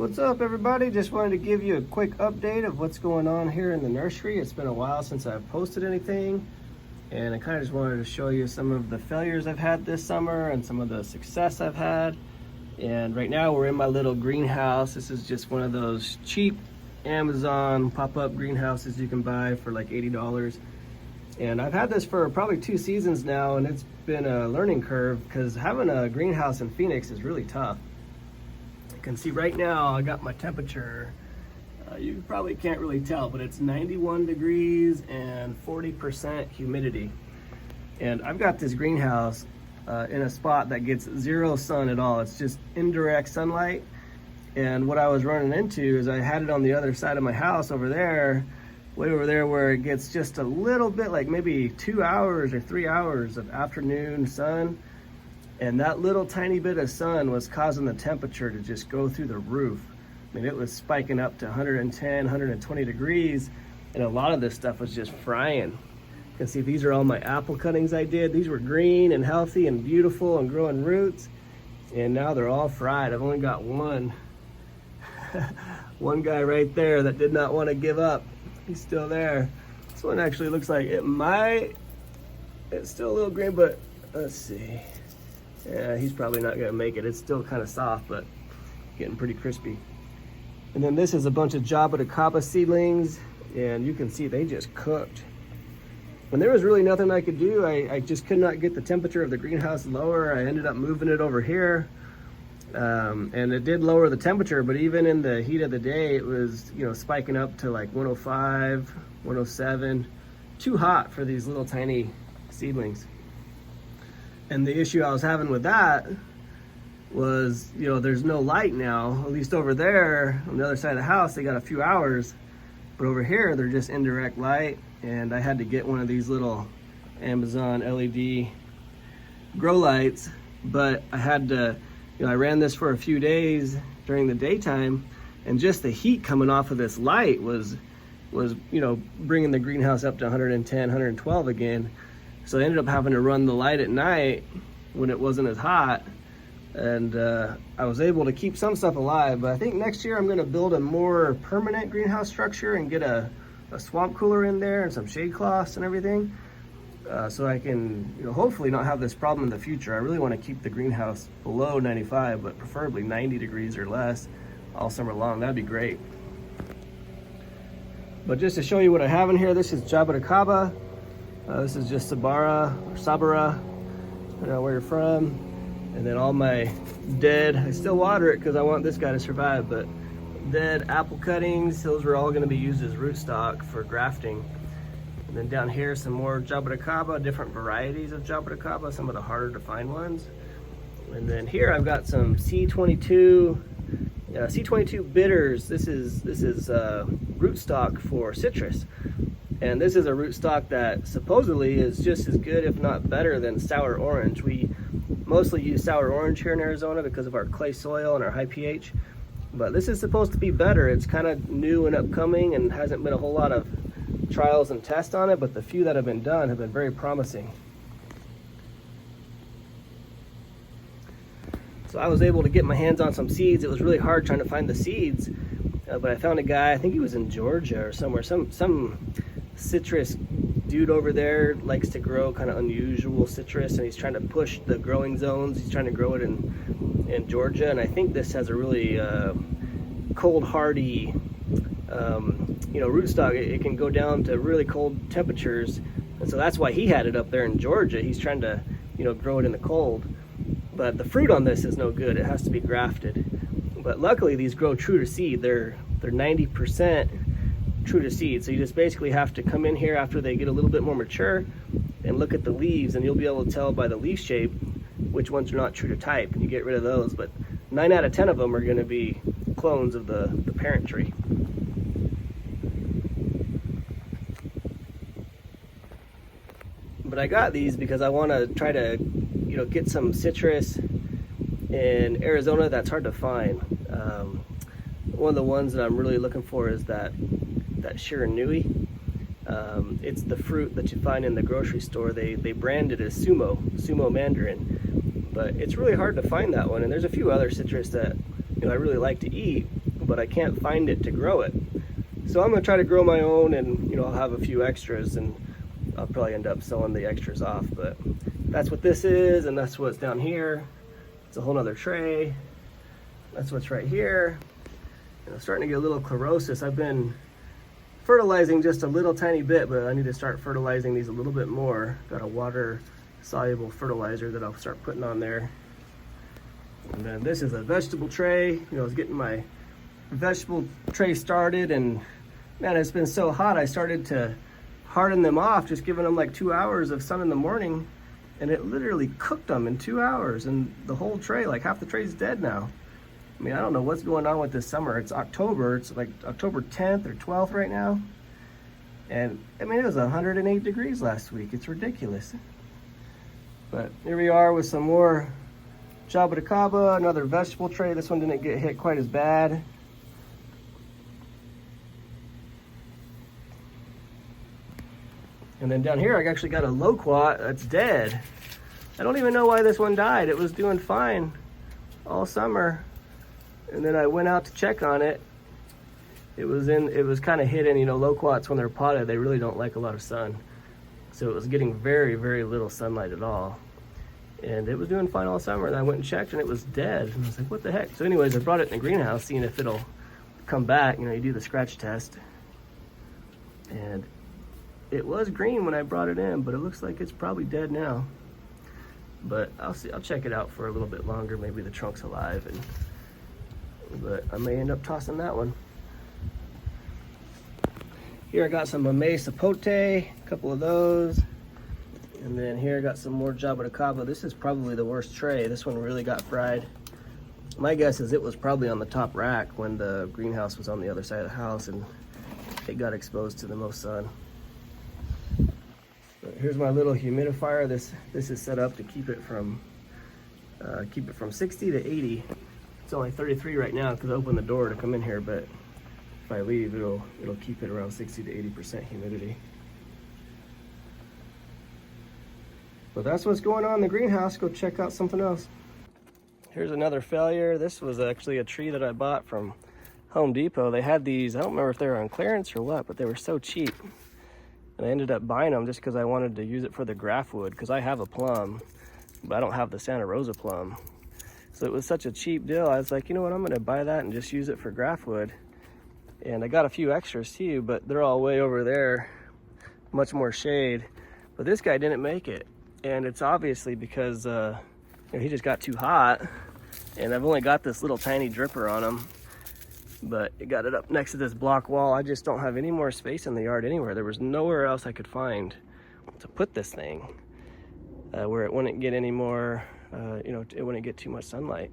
What's up, everybody? Just wanted to give you a quick update of what's going on here in the nursery. It's been a while since I've posted anything, and I kind of just wanted to show you some of the failures I've had this summer and some of the success I've had. And right now we're in my little greenhouse. This is just one of those cheap Amazon pop-up greenhouses you can buy for like $80. And I've had this for probably 2 seasons now, and it's been a learning curve because having a greenhouse in Phoenix is really tough. You can see right now I got my temperature. You probably can't really tell, but it's 91 degrees and 40% humidity. And I've got this greenhouse in a spot that gets 0 sun at all. It's just indirect sunlight. And what I was running into is I had it on the other side of my house over there, way over there, where it gets just a little bit, like maybe 2 hours or 3 hours of afternoon sun. And that little tiny bit of sun was causing the temperature to just go through the roof. I mean, it was spiking up to 110, 120 degrees, and a lot of this stuff was just frying. You can see these are all my apple cuttings I did. These were green and healthy and beautiful and growing roots, and now they're all fried. I've only got one. One guy right there that did not want to give up. He's still there. This one actually looks like it's still a little green, but let's see. Yeah, he's probably not gonna make it. It's still kind of soft, but getting pretty crispy. And then this is a bunch of Jabba seedlings, and you can see they just cooked. When there was really nothing I could do, I just could not get the temperature of the greenhouse lower. I ended up moving it over here, and it did lower the temperature, but even in the heat of the day, it was, spiking up to like 105, 107. Too hot for these little tiny seedlings. And the issue I was having with that was, there's no light now. At least over there on the other side of the house, they got a few hours. But over here, they're just indirect light. And I had to get one of these little Amazon LED grow lights. But I had to, I ran this for a few days during the daytime. And just the heat coming off of this light was bringing the greenhouse up to 110, 112 again. So I ended up having to run the light at night when it wasn't as hot. And I was able to keep some stuff alive, but I think next year I'm gonna build a more permanent greenhouse structure and get a swamp cooler in there and some shade cloths and everything. So I can, hopefully not have this problem in the future. I really wanna keep the greenhouse below 95, but preferably 90 degrees or less all summer long. That'd be great. But just to show you what I have in here, this is Jabba. This is just Sabara, where you're from. And then all my dead, I still water it because I want this guy to survive, but dead apple cuttings, those were all gonna be used as rootstock for grafting. And then down here, some more Jabba, different varieties of Jabba, some of the harder to find ones. And then here I've got some C22 bitters. This is rootstock for citrus. And this is a rootstock that supposedly is just as good, if not better, than sour orange. We mostly use sour orange here in Arizona because of our clay soil and our high pH. But this is supposed to be better. It's kind of new and upcoming and hasn't been a whole lot of trials and tests on it, but the few that have been done have been very promising. So I was able to get my hands on some seeds. It was really hard trying to find the seeds, but I found a guy, I think he was in Georgia or somewhere, some citrus dude over there likes to grow kind of unusual citrus, and he's trying to push the growing zones. He's trying to grow it in Georgia, and I think this has a really cold hardy rootstock. It can go down to really cold temperatures, and so that's why he had it up there in Georgia. He's trying to grow it in the cold, but the fruit on this is no good. It has to be grafted. But luckily these grow true to seed. They're 90% true to seed. So you just basically have to come in here after they get a little bit more mature and look at the leaves, and you'll be able to tell by the leaf shape which ones are not true to type, and you get rid of those. But 9 out of 10 of them are going to be clones of the parent tree. But I got these because I want to try to get some citrus in Arizona that's hard to find. One of the ones that I'm really looking for is that Shiranui. It's the fruit that you find in the grocery store. They brand it as sumo mandarin, but it's really hard to find that one. And there's a few other citrus that I really like to eat, but I can't find it to grow it. So I'm gonna try to grow my own, and I'll have a few extras, and I'll probably end up selling the extras off. But that's what this is, and that's what's down here. It's a whole nother tray. That's what's right here. And I'm starting to get a little chlorosis. I've been fertilizing just a little tiny bit, but I need to start fertilizing these a little bit more. Got a water soluble fertilizer that I'll start putting on there. And then this is a vegetable tray. I was getting my vegetable tray started, and man, it's been so hot. I started to harden them off, just giving them like 2 hours of sun in the morning, and it literally cooked them in 2 hours, and the whole tray, like half the tray's dead now. I mean, I don't know what's going on with this summer. It's October. It's like October 10th or 12th right now. And I mean, it was 108 degrees last week. It's ridiculous. But here we are with some more jaboticaba, another vegetable tray. This one didn't get hit quite as bad. And then down here, I actually got a loquat that's dead. I don't even know why this one died. It was doing fine all summer. And then I went out to check on it. It was kind of hidden. Loquats, when they're potted, they really don't like a lot of sun. So it was getting very, very little sunlight at all. And it was doing fine all summer. And I went and checked, and it was dead. And I was like, what the heck? So anyways, I brought it in the greenhouse, seeing if it'll come back. You do the scratch test. And it was green when I brought it in, but it looks like it's probably dead now. But I'll see. I'll check it out for a little bit longer. Maybe the trunk's alive, but I may end up tossing that one. Here I got some mamey sapote, a couple of those. And then here I got some more jaboticaba. This is probably the worst tray. This one really got fried. My guess is it was probably on the top rack when the greenhouse was on the other side of the house, and it got exposed to the most sun. But here's my little humidifier. This is set up to keep it from 60 to 80. It's only 33 right now because I opened the door to come in here, but if I leave, it'll keep it around 60 to 80% humidity. But that's what's going on in the greenhouse. Go check out something else. Here's another failure. This was actually a tree that I bought from Home Depot. They had these, I don't remember if they were on clearance or what, but they were so cheap. And I ended up buying them just because I wanted to use it for the graft wood, because I have a plum, but I don't have the Santa Rosa plum. So it was such a cheap deal. I was like, you know what, I'm gonna buy that and just use it for graft wood. And I got a few extras too, but they're all way over there, much more shade. But this guy didn't make it. And it's obviously because he just got too hot, and I've only got this little tiny dripper on him, but it got it up next to this block wall. I just don't have any more space in the yard anywhere. There was nowhere else I could find to put this thing where it wouldn't get any more, it wouldn't get too much sunlight.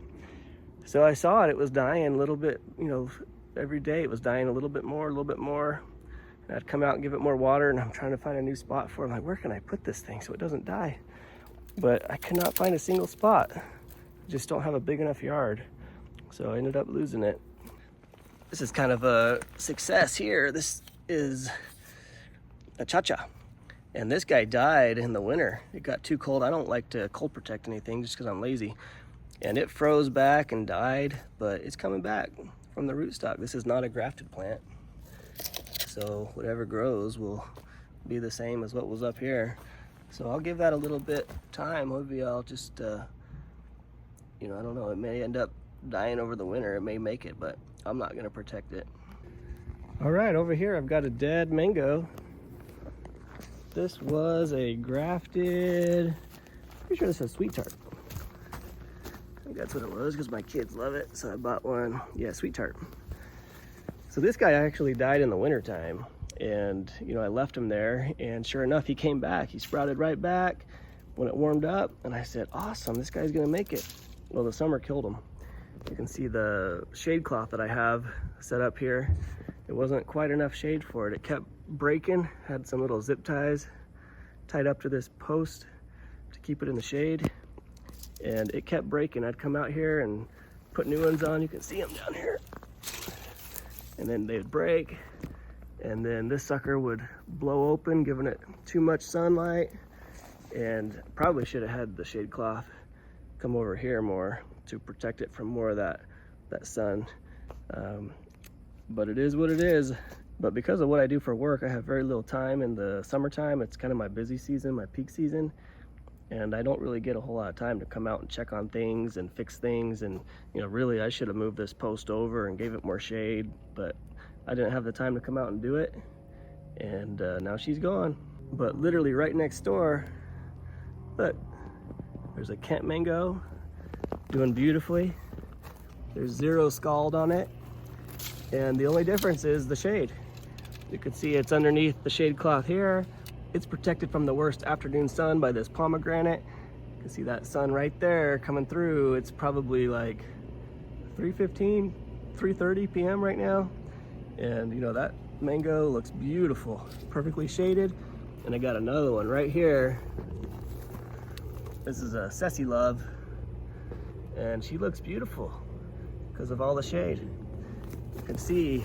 So I saw it was dying a little bit, every day it was dying a little bit more. And I'd come out and give it more water, and I'm trying to find a new spot for it. I'm like, where can I put this thing so it doesn't die? But I could not find a single spot. I just don't have a big enough yard. So I ended up losing it. This is kind of a success here. This is a cha-cha. And this guy died in the winter. It got too cold. I don't like to cold protect anything just because I'm lazy. And it froze back and died, but it's coming back from the rootstock. This is not a grafted plant. So whatever grows will be the same as what was up here. So I'll give that a little bit time. Maybe I'll just, I don't know, it may end up dying over the winter. It may make it, but I'm not gonna protect it. All right, over here I've got a dead mango. This was a grafted, pretty sure this is sweet tart. I think that's what it was because my kids love it, so I bought one. Yeah, sweet tart. So this guy actually died in the wintertime, and I left him there, and sure enough, he came back. He sprouted right back when it warmed up, and I said, awesome, this guy's gonna make it. Well, the summer killed him. You can see the shade cloth that I have set up here. It wasn't quite enough shade for it. It kept breaking, had some little zip ties tied up to this post to keep it in the shade, and it kept breaking. I'd come out here and put new ones on. You can see them down here. And then they'd break, and then this sucker would blow open, giving it too much sunlight. And probably should have had the shade cloth come over here more to protect it from more of that sun. but it is what it is. But because of what I do for work, I have very little time in the summertime. It's kind of my busy season, my peak season, and I don't really get a whole lot of time to come out and check on things and fix things. And really I should have moved this post over and gave it more shade, but I didn't have the time to come out and do it. And now she's gone. But literally right next door, look, there's a Kent mango doing beautifully. There's 0 scald on it, and the only difference is the shade. You can see it's underneath the shade cloth here. It's protected from the worst afternoon sun by this pomegranate. You can see that sun right there coming through. It's probably like 3:15, 3:30 p.m. right now. And that mango looks beautiful, perfectly shaded. And I got another one right here. This is a Ceci Love, and she looks beautiful because of all the shade. You can see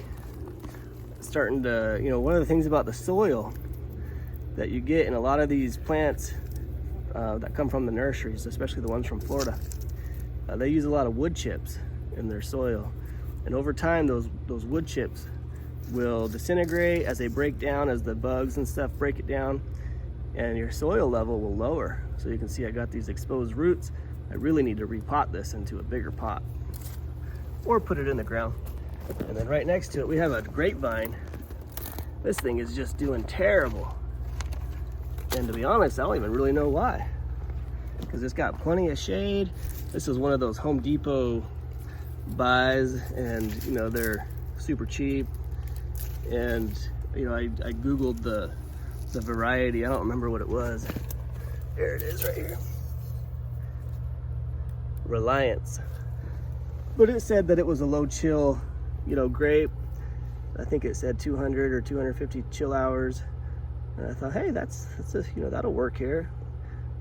it's starting to, one of the things about the soil that you get in a lot of these plants that come from the nurseries, especially the ones from Florida, they use a lot of wood chips in their soil. And over time, those wood chips will disintegrate as they break down, as the bugs and stuff break it down, and your soil level will lower. So you can see I got these exposed roots. I really need to repot this into a bigger pot or put it in the ground. And then right next to it, we have a grapevine. This thing is just doing terrible. And to be honest, I don't even really know why, because it's got plenty of shade. This is one of those Home Depot buys, and they're super cheap. And I googled the variety. I don't remember what it was. There it is right here. Reliance. But it said that it was a low chill, grape. I think it said 200 or 250 chill hours. And I thought, hey, that's that'll work here.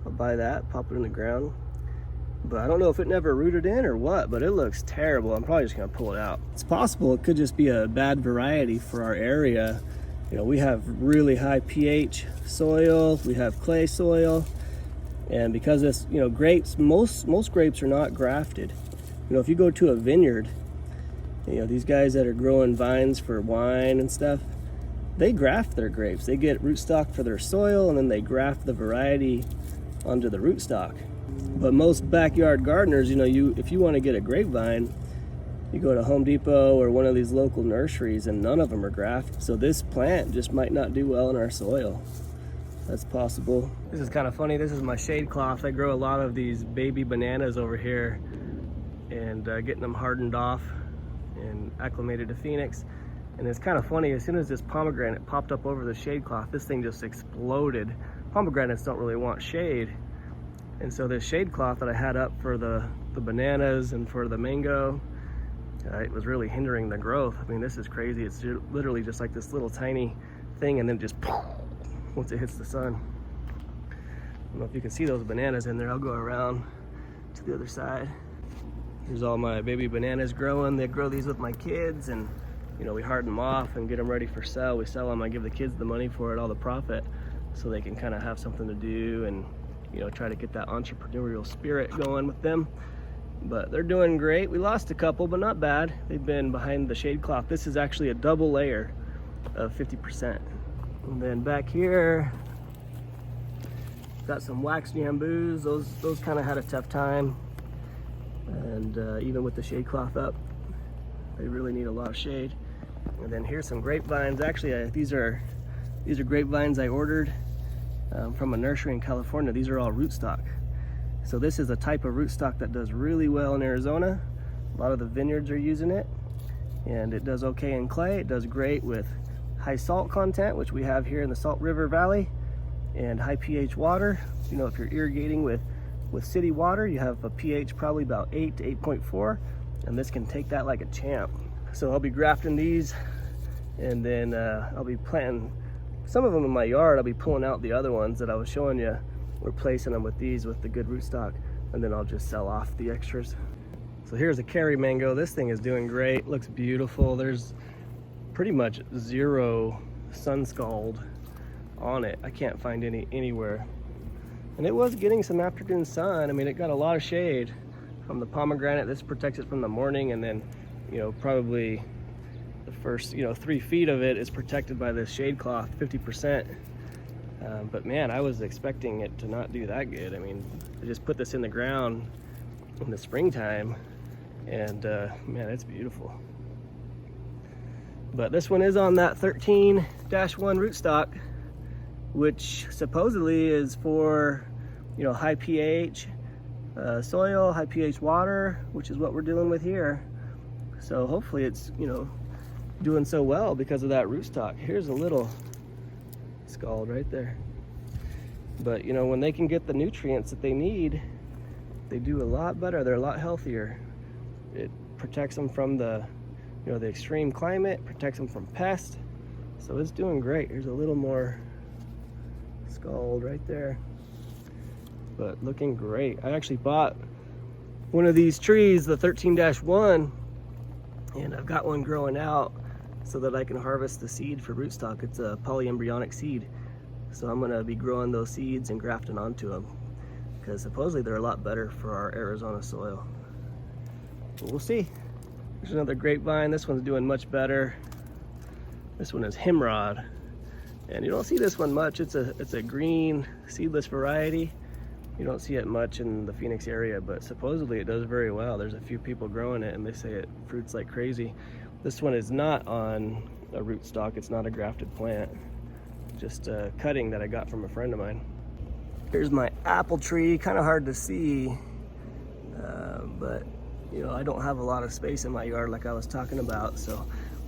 I'll buy that, pop it in the ground. But I don't know if it never rooted in or what, but it looks terrible. I'm probably just gonna pull it out. It's possible it could just be a bad variety for our area. We have really high pH soil, we have clay soil, and because it's, grapes, most grapes are not grafted. If you go to a vineyard, these guys that are growing vines for wine and stuff, they graft their grapes. They get rootstock for their soil, and then they graft the variety onto the rootstock. But most backyard gardeners, if you want to get a grapevine, you go to Home Depot or one of these local nurseries, and none of them are grafted. So this plant just might not do well in our soil. That's possible. This is kind of funny. This is my shade cloth. I grow a lot of these baby bananas over here, and getting them hardened off and acclimated to Phoenix. And it's kind of funny, as soon as this pomegranate popped up over the shade cloth, this thing just exploded. Pomegranates don't really want shade. And so this shade cloth that I had up for the bananas and for the mango, it was really hindering the growth. I mean, this is crazy. It's literally just like this little tiny thing, and then just once it hits the sun. I don't know if you can see those bananas in there. I'll go around to the other side. Here's all my baby bananas growing. They grow these with my kids, and we harden them off and get them ready for sale. We sell them. I give the kids the money for it, all the profit, so they can kind of have something to do and try to get that entrepreneurial spirit going with them. But they're doing great. We lost a couple, but not bad. They've been behind the shade cloth. This is actually a double layer of 50%. And then back here, got some wax bamboos. Those kind of had a tough time. And even with the shade cloth up, they really need a lot of shade. And then here's some grapevines. Actually, these are grapevines I ordered from a nursery in California. These are all rootstock. So this is a type of rootstock that does really well in Arizona. A lot of the vineyards are using it, and it does okay in clay. It does great with high salt content, which we have here in the Salt River Valley, and high pH water. If you're irrigating with city water, you have a pH probably about 8 to 8.4, and this can take that like a champ. So I'll be grafting these, and then I'll be planting some of them in my yard. I'll be pulling out the other ones that I was showing you, replacing them with these with the good rootstock, and then I'll just sell off the extras. So here's a Kerry mango. This thing is doing great, looks beautiful. There's pretty much 0 sun scald on it. I can't find any anywhere. And it was getting some afternoon sun. I mean, it got a lot of shade from the pomegranate. This protects it from the morning, and then probably the first 3 feet of it is protected by this shade cloth, 50%. But man, I was expecting it to not do that good. I mean, I just put this in the ground in the springtime, and man, it's beautiful. But this one is on that 13-1 rootstock, which supposedly is for high pH soil, high pH water, which is what we're dealing with here. So hopefully it's doing so well because of that rootstock. Here's a little scald right there. But when they can get the nutrients that they need, they do a lot better. They're a lot healthier. It protects them from the the extreme climate, protects them from pests. So it's doing great. Here's a little more scald right there, but looking great. I actually bought one of these trees, the 13-1, and I've got one growing out so that I can harvest the seed for rootstock. It's a polyembryonic seed. So I'm gonna be growing those seeds and grafting onto them because supposedly they're a lot better for our Arizona soil. But we'll see. There's another grapevine. This one's doing much better. This one is Himrod, and you don't see this one much. It's a green seedless variety. You don't see it much in the Phoenix area, but supposedly it does very well. There's a few people growing it and they say it fruits like crazy. This one is not on a rootstock. It's not a grafted plant. Just a cutting that I got from a friend of mine. Here's my apple tree. Kind of hard to see, but I don't have a lot of space in my yard like I was talking about. So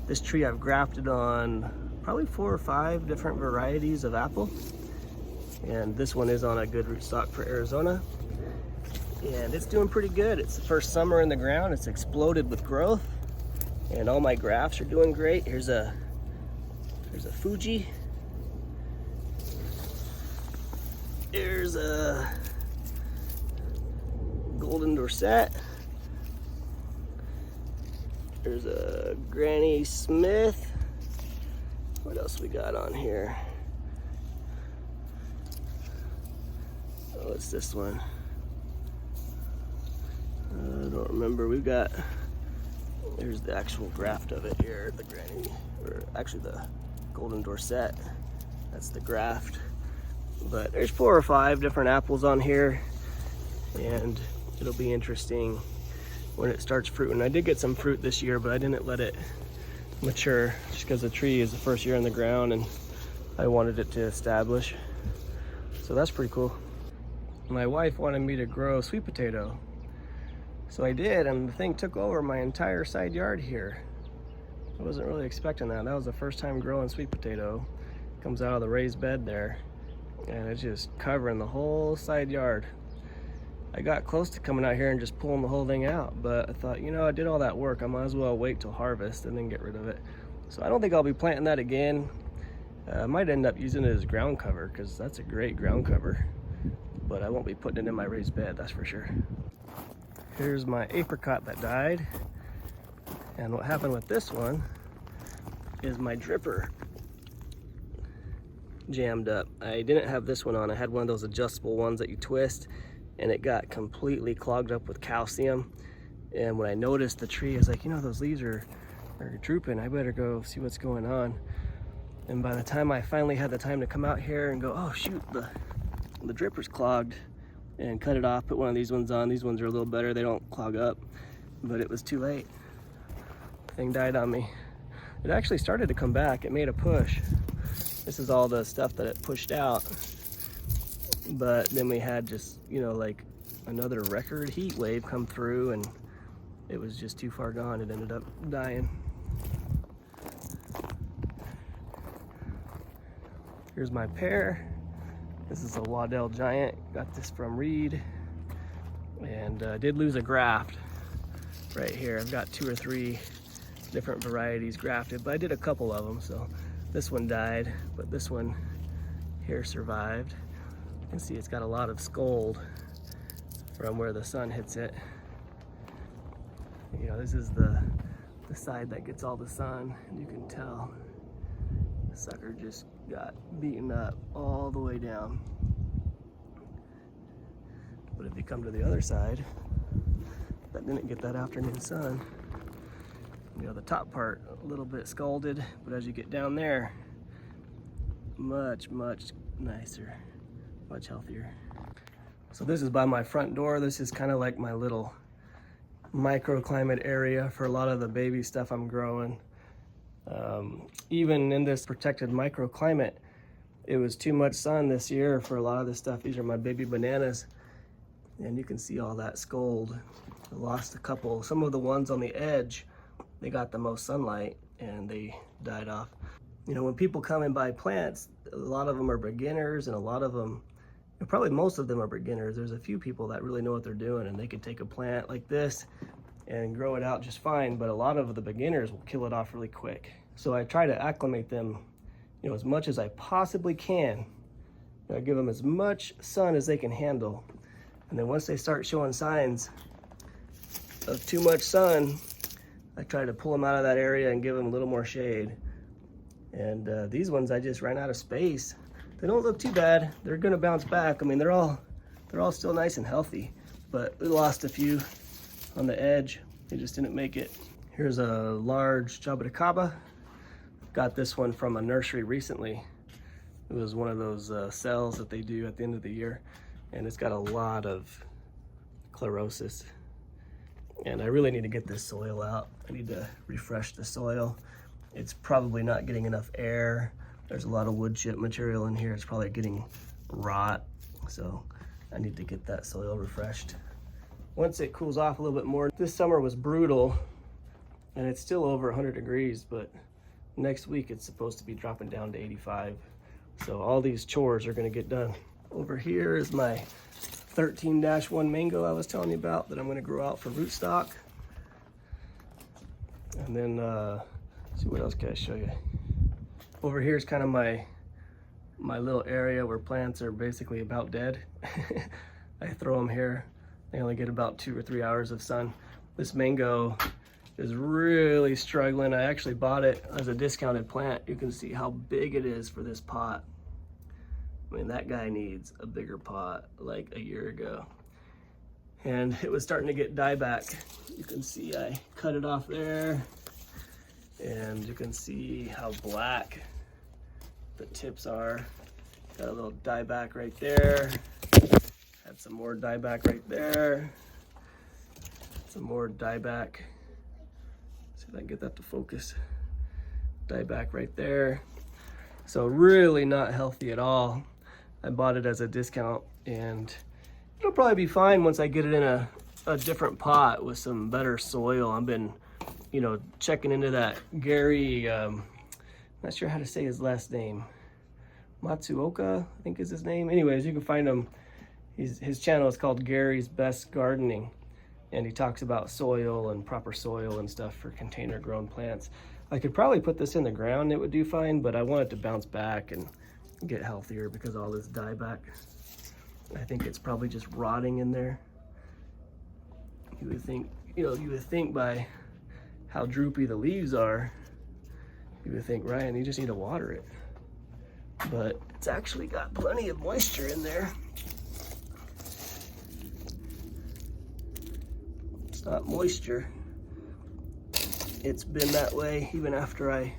this tree I've grafted on probably 4 or 5 different varieties of apple. And this one is on a good rootstock for Arizona. And it's doing pretty good. It's the first summer in the ground. It's exploded with growth. And all my grafts are doing great. Here's a Fuji. Here's a Golden Dorset. There's a Granny Smith. What else we got on here? Oh, what's this one? I don't remember. There's the actual graft of it here, the Granny, or actually the Golden Dorset. That's the graft. But there's 4 or 5 different apples on here, and it'll be interesting when it starts fruiting. I did get some fruit this year, but I didn't let it mature just because the tree is the first year in the ground and I wanted it to establish. So that's pretty cool. My wife wanted me to grow sweet potato. So I did, and the thing took over my entire side yard here. I wasn't really expecting that. That was the first time growing sweet potato. Comes out of the raised bed there, and it's just covering the whole side yard. I got close to coming out here and just pulling the whole thing out, but I thought, I did all that work. I might as well wait till harvest and then get rid of it. So I don't think I'll be planting that again. I might end up using it as ground cover because that's a great ground cover, but I won't be putting it in my raised bed, that's for sure. Here's my apricot that died. And what happened with this one is my dripper jammed up. I didn't have this one on. I had one of those adjustable ones that you twist, and it got completely clogged up with calcium. And when I noticed the tree, I was like, those leaves are drooping. I better go see what's going on. And by the time I finally had the time to come out here and go, oh shoot, the dripper's clogged, and cut it off, put one of these ones on. These ones are a little better. They don't clog up, but it was too late. The thing died on me. It actually started to come back. It made a push. This is all the stuff that it pushed out. But then we had just, like another record heat wave come through, and it was just too far gone. It ended up dying. Here's my pear. This is a Waddell Giant. Got this from Reed. And I did lose a graft right here. I've got 2 or 3 different varieties grafted, but I did a couple of them. So this one died, but this one here survived. You can see it's got a lot of scald from where the sun hits it. This is the side that gets all the sun, and you can tell the sucker just got beaten up all the way down. But if you come to the other side that didn't get that afternoon sun, You know, the top part a little bit scalded, but as you get down there, much nicer, much healthier. So this is by my front door. This is kind of like my little microclimate area for a lot of the baby stuff I'm growing. Even in this protected microclimate, it was too much sun this year for a lot of this stuff. These are my baby bananas, and you can see all that scald. I lost a couple. Some of the ones on the edge, they got the most sunlight and they died off. You know, when people come and buy plants, a lot of them are beginners, and a lot of them, and probably most of them are beginners. There's a few people that really know what they're doing, and they can take a plant like this and grow it out just fine, but a lot of the beginners will kill it off really quick. So I try to acclimate them, you know, as much as I possibly can. I give them as much sun as they can handle. And then once they start showing signs of too much sun, I try to pull them out of that area and give them a little more shade. And these ones, I just ran out of space. They don't look too bad. They're gonna bounce back. I mean, they're all still nice and healthy, but we lost a few on the edge. They just didn't make it. Here's a large jabuticaba. Got this one from a nursery recently. It was one of those sales that they do at the end of the year, and it's got a lot of chlorosis. And I really need to get this soil out. I need to refresh the soil. It's probably not getting enough air. There's a lot of wood chip material in here. It's probably getting rot. So I need to get that soil refreshed. Once it cools off a little bit more, this summer was brutal and it's still over 100 degrees, but next week it's supposed to be dropping down to 85. So all these chores are gonna get done. Over here is my 13-1 mango I was telling you about that I'm gonna grow out for rootstock. And then, see what else can I show you? Over here is kind of my little area where plants are basically about dead. I throw them here. They only get about 2 or 3 hours of sun. This mango is really struggling. I actually bought it as a discounted plant. You can see how big it is for this pot. I mean, that guy needs a bigger pot like a year ago. And it was starting to get dieback. You can see I cut it off there. And you can see how black the tips are. Got a little dieback right there. Had some more dieback right there. Some more dieback. See if I can get that to focus. Dieback right there. So really not healthy at all. I bought it as a discount, and it'll probably be fine once I get it in a different pot with some better soil. I've been, you know, checking into that Gary, not sure how to say his last name. Matsuoka, I think is his name. Anyways, you can find him. His channel is called Gary's Best Gardening, and he talks about soil and proper soil and stuff for container grown plants. I could probably put this in the ground, it would do fine, but I want it to bounce back and get healthier because all this dieback. I think it's probably just rotting in there. You would think, you would think by how droopy the leaves are, you would think, Ryan, you just need to water it. But it's actually got plenty of moisture in there. It's not moisture. It's been that way even after I,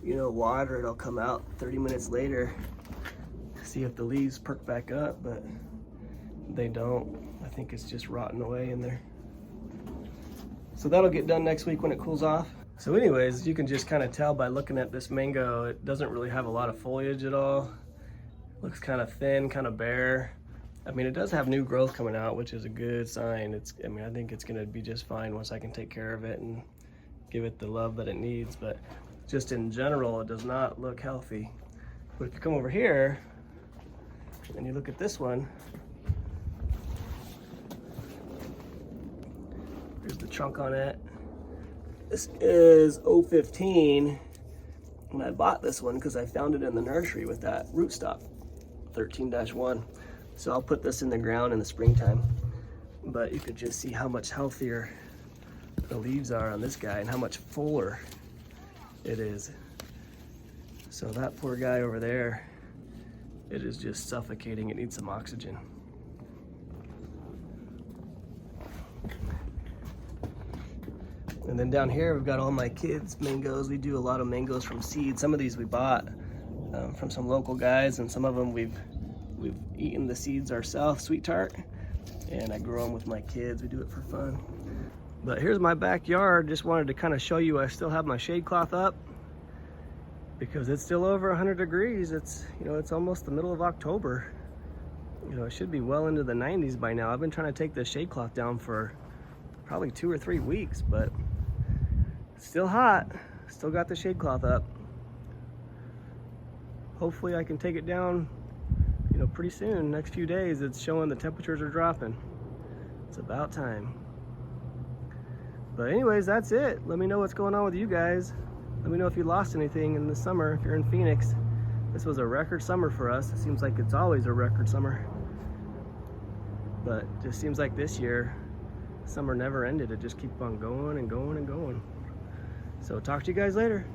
water it. I'll come out 30 minutes later, see if the leaves perk back up, but they don't. I think it's just rotting away in there. So that'll get done next week when it cools off. So anyways, you can just kind of tell by looking at this mango, it doesn't really have a lot of foliage at all. It looks kind of thin, kind of bare. I mean, it does have new growth coming out, which is a good sign. I think it's gonna be just fine once I can take care of it and give it the love that it needs. But just in general, it does not look healthy. But if you come over here and you look at this one, here's the trunk on it. This is 015, and I bought this one because I found it in the nursery with that rootstock, 13-1. So I'll put this in the ground in the springtime. But you could just see how much healthier the leaves are on this guy and how much fuller it is. So that poor guy over there, it is just suffocating. It needs some oxygen. And then down here, we've got all my kids' mangoes. We do a lot of mangoes from seed. Some of these we bought from some local guys, and some of them we've eaten the seeds ourselves, sweet tart. And I grow them with my kids. We do it for fun. But here's my backyard. Just wanted to kind of show you I still have my shade cloth up because it's still over 100 degrees. It's, you know, it's almost the middle of October. You know, it should be well into the 90s by now. I've been trying to take the shade cloth down for probably 2 or 3 weeks, but it's still hot. Still got the shade cloth up. Hopefully I can take it down, you know, pretty soon. Next few days, it's showing the temperatures are dropping. It's about time. But anyways, that's it. Let me know what's going on with you guys. Let me know if you lost anything in the summer, if you're in Phoenix. This was a record summer for us. It seems like it's always a record summer. But it just seems like this year, summer never ended. It just keeps on going and going and going. So talk to you guys later.